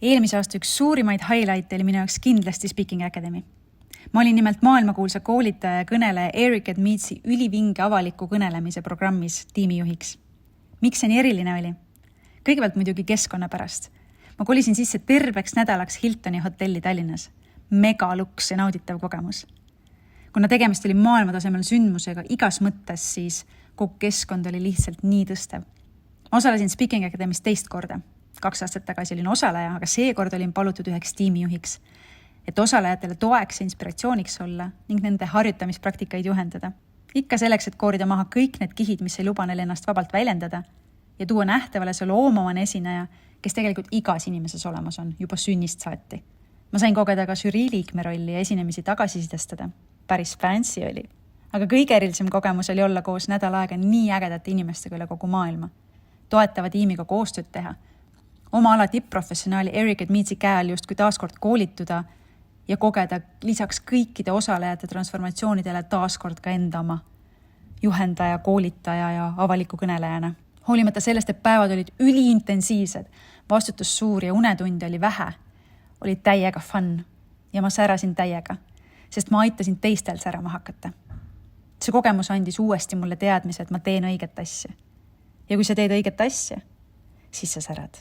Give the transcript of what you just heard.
Eelmise aasta üks suurimaid highlight'e oli minu jaoks kindlasti Speaking Academy. Ma olin nimelt maailmakuulsa koolitaja ja kõneleja Eric Edmeetsi ülivinge avaliku kõnelemise programmis tiimijuhiks. Miks see nii eriline oli? Kõigepealt muidugi keskkonna pärast. Ma kolisin sisse terveks nädalaks Hiltoni hotelli Tallinnas. Mega luks ja nauditav kogemus. Kuna tegemist oli maailmatasemel sündmusega igas mõttes, siis kogu keskkond oli lihtsalt nii tõstev. Ma osalesin Speaking Academy's 2 korda. 2 aastat tagasi olin osaleja, aga seekord olin palutud üheks tiimijuhiks, et osalejatele toeks ja inspiratsiooniks olla ning nende harjutamispraktikaid juhendada. Ikka selleks, et koorida maha kõik need kihid, mis ei luba neil ennast vabalt väljendada ja tuua nähtavale see loomavane esineja, kes tegelikult igas inimeses olemas on, juba sünnist saati. Ma sain kogeda ka žürii liikme rolli ja esinemisi tagasisidestada. Päris fancy oli. Aga kõige erilisem kogemus oli olla koos nädal aega nii ägedate inimestega üle kogu maailma. Toetava tiimiga koostööd teha. Oma ala tipp-professionaali Eric Edmeetsi käel justkui taaskord koolituda ja kogeda lisaks kõikide osalejate transformatsioonidele taaskord ka enda oma juhendaja, koolitaja ja avaliku kõnelejana. Hoolimata sellest, et päevad olid üliintensiivsed, vastutus suur ja unetunde oli vähe, oli täiega fun ja ma särasin täiega, sest ma aitasin teistel särama hakata. See kogemus andis uuesti mulle teadmise, et ma teen õiget asja. Ja kui sa teed õiget asja, siis sa särad.